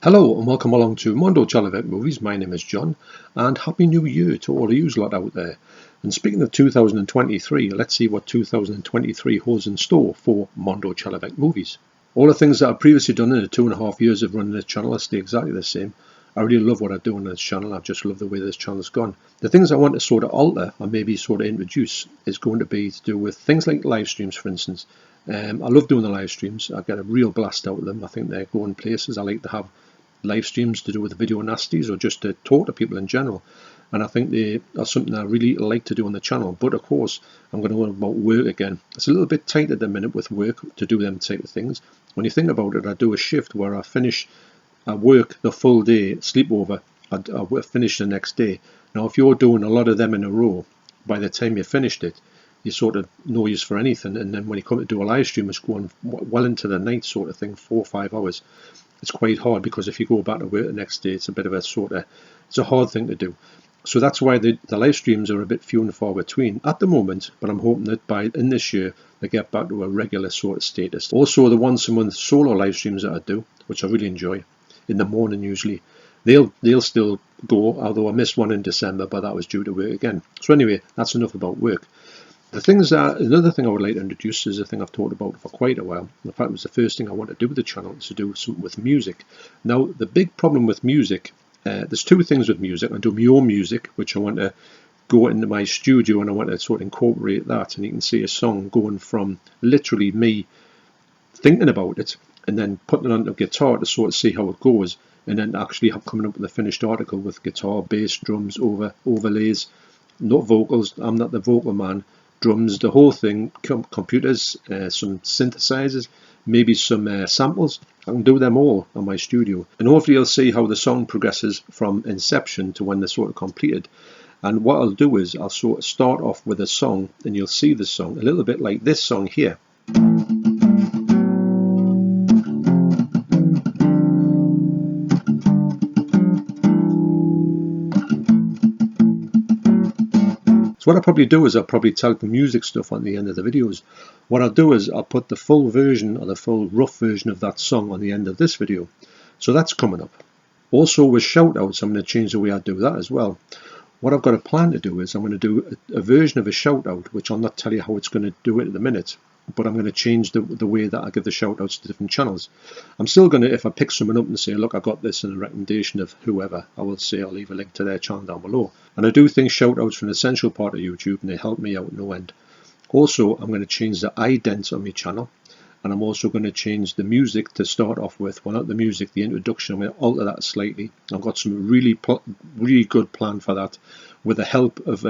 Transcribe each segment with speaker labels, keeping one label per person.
Speaker 1: Hello and welcome along to Mondo Chelloveck Movies. My name is John and Happy New Year to all of you lot out there. And speaking of 2023, let's see what 2023 holds in store for Mondo Chelloveck Movies. All the things that I've previously done in the 2.5 years of running this channel stay exactly the same. I really love what I do on this channel. I just love the way this channel's gone. The things I want to sort of alter or maybe sort of introduce is going to be to do with things like live streams, for instance. I love doing the live streams. I get a real blast out of them. I think they're going places. I like to have live streams to do with video nasties or just to talk to people in general, and I think they are something I really like to do on the channel. But of course I'm going to go about work again. It's a little bit tight at the minute with work to do them type of things. When you think about it, I do a shift where I work the full day, sleep over, I finish the next day. Now if you're doing a lot of them in a row, by the time you finished it, you sort of no use for anything, and then when you come to do a live stream, it's going well into the night sort of thing, 4 or 5 hours. It's quite hard because if you go back to work the next day, it's a bit of it's a hard thing to do. So that's why the live streams are a bit few and far between at the moment, but I'm hoping that in this year they get back to a regular sort of status. Also the once a month solo live streams that I do, which I really enjoy, in the morning usually, they'll still go, although I missed one in December, but that was due to work again. So anyway, that's enough about work. Another thing I would like to introduce is a thing I've talked about for quite a while. In fact, it was the first thing I want to do with the channel, is to do something with music. Now, the big problem with music, there's two things with music. I do my own music, which I want to go into my studio and I want to sort of incorporate that, and you can see a song going from literally me thinking about it and then putting it onto guitar to sort of see how it goes, and then actually coming up with a finished article with guitar, bass, drums, overlays, not vocals. I'm not the vocal man. Drums, the whole thing, computers, some synthesizers, maybe some samples. I can do them all on my studio, and hopefully you'll see how the song progresses from inception to when they're sort of completed. And what I'll do is I'll sort of start off with a song, and you'll see the song a little bit like this song here. So what I'll probably do is I'll probably tag the music stuff on the end of the videos. What I'll do is I'll put the full version, or the full rough version of that song, on the end of this video. So that's coming up. Also with shout outs, I'm going to change the way I do that as well. What I've got a plan to do is I'm going to do a version of a shout out, which I'll not tell you how it's going to do it at the minute, but I'm going to change the way that I give the shout outs to different channels. I'm still going to, if I pick someone up and say, look, I got this in a recommendation of whoever, I will say I'll leave a link to their channel down below. And I do think shout outs are an essential part of YouTube, and they help me out no end. Also, I'm going to change the ident on my channel, and I'm also going to change the music to start off with. Well, not the music, the introduction. I'm going to alter that slightly. I've got some really good plan for that, with the help of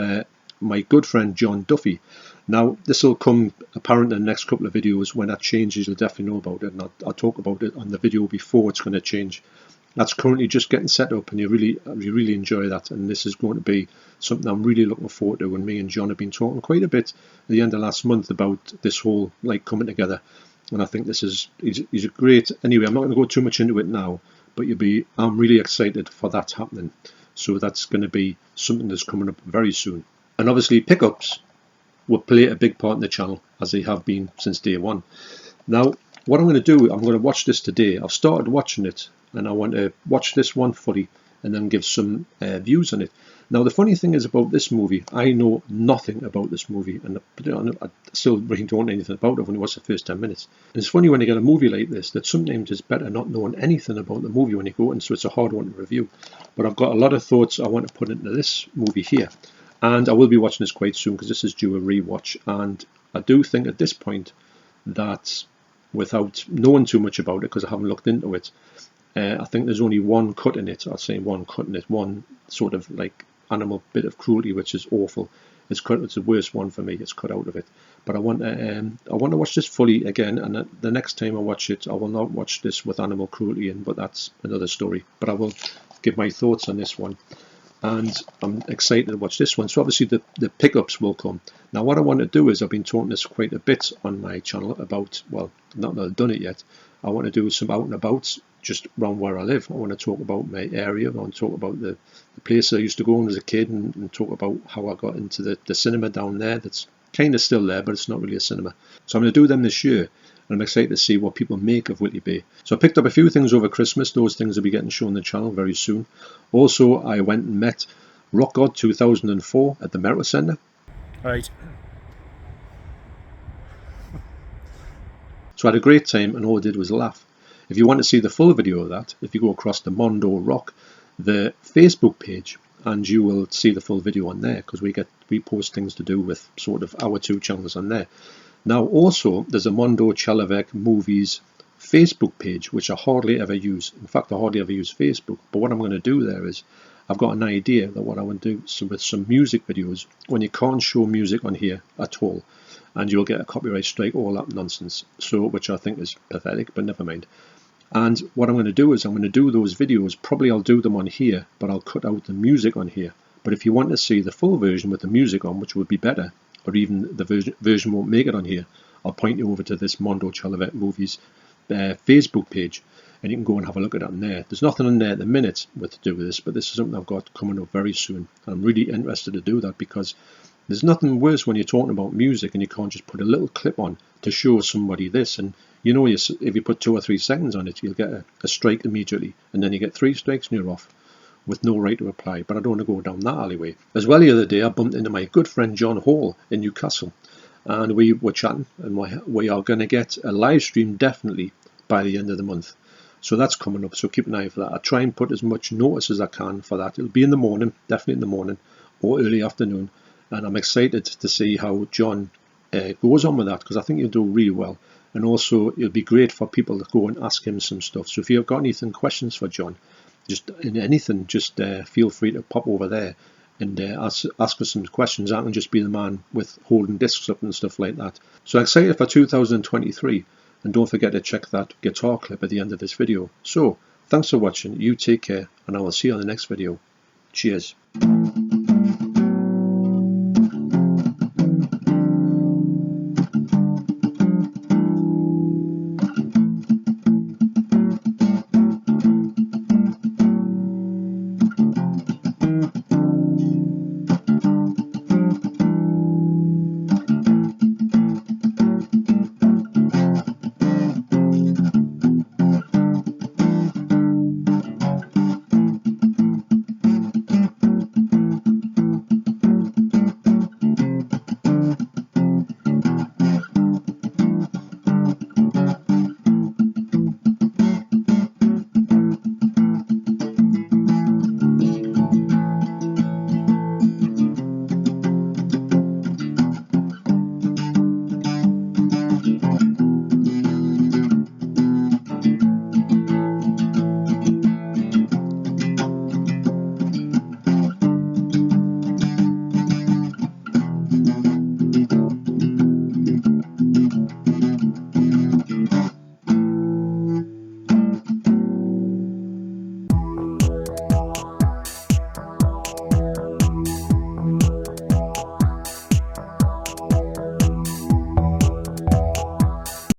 Speaker 1: my good friend John Duffy. Now, this will come apparent in the next couple of videos. When that changes, you'll definitely know about it, and I'll talk about it on the video before it's going to change. That's currently just getting set up, and you really enjoy that, and this is going to be something I'm really looking forward to. And me and John have been talking quite a bit at the end of last month about this whole coming together, and I think he's a great. Anyway, I'm not going to go too much into it now, but I'm really excited for that happening. So that's going to be something that's coming up very soon. And obviously pickups will play a big part in the channel, as they have been since day one. Now, what I'm going to do, I'm going to watch this today. I've started watching it, and I want to watch this one fully and then give some views on it. Now, the funny thing is about this movie, I know nothing about this movie, and I still really don't know anything about it. I've only watched the first 10 minutes. And it's funny when you get a movie like this that sometimes it's better not knowing anything about the movie when you go in, so it's a hard one to review. But I've got a lot of thoughts I want to put into this movie here, and I will be watching this quite soon because this is due a rewatch. And I do think at this point that, without knowing too much about it because I haven't looked into it, I think there's only one cut in it. I'll say one cut in it, one sort of like animal bit of cruelty, which is awful. It's the worst one for me. It's cut out of it. But I want to watch this fully again, and the next time I watch it, I will not watch this with animal cruelty in, but that's another story. But I will give my thoughts on this one, and I'm excited to watch this one. So obviously the pickups will come. Now what I want to do is, I've been talking this quite a bit on my channel about, well, not that I've done it yet. I want to do some out and abouts just around where I live. I want to talk about my area. I want to talk about the place I used to go when I was a kid, and talk about how I got into the cinema down there. That's kind of still there, but it's not really a cinema. So I'm going to do them this year, and I'm excited to see what people make of Whitley Bay. So I picked up a few things over Christmas. Those things will be getting shown on the channel very soon. Also, I went and met Rock God 2004 at the Merit Centre.
Speaker 2: Right.
Speaker 1: So I had a great time, and all I did was laugh. If you want to see the full video of that, if you go across to Mondo Rock, the Facebook page, and you will see the full video on there, because we post things to do with sort of our two channels on there. Now also there's a Mondo Chelloveck Movies Facebook page, which I hardly ever use. In fact, I hardly ever use Facebook. But what I'm going to do there is, I've got an idea that what I want to do with some music videos, when you can't show music on here at all, and you'll get a copyright strike, all that nonsense. So, which I think is pathetic, but never mind. And what I'm going to do is I'm going to do those videos. Probably I'll do them on here, but I'll cut out the music on here. But if you want to see the full version with the music on, which would be better, or even the version won't make it on here, I'll point you over to this Mondo Chelloveck Movies Facebook page, and you can go and have a look at it on there. There's nothing on there at the minute with to do with this, but this is something I've got coming up very soon. And I'm really interested to do that, because there's nothing worse when you're talking about music and you can't just put a little clip on to show somebody this. And you know, if you put 2 or 3 seconds on it, you'll get a strike immediately, and then you get 3 strikes and you're off with no right to reply. But I don't want to go down that alleyway. As well, the other day I bumped into my good friend John Hall in Newcastle, and we were chatting, and we are going to get a live stream definitely by the end of the month. So that's coming up, so keep an eye out for that. I'll try and put as much notice as I can for that. It'll be in the morning, definitely in the morning, or early afternoon. And I'm excited to see how John goes on with that, because I think he'll do really well. And also, it'll be great for people to go and ask him some stuff. So if you've got anything, questions for John, just anything, just feel free to pop over there and ask us some questions. I can just be the man with holding discs up and stuff like that. So excited for 2023. And don't forget to check that guitar clip at the end of this video. So, thanks for watching. You take care, and I will see you on the next video. Cheers.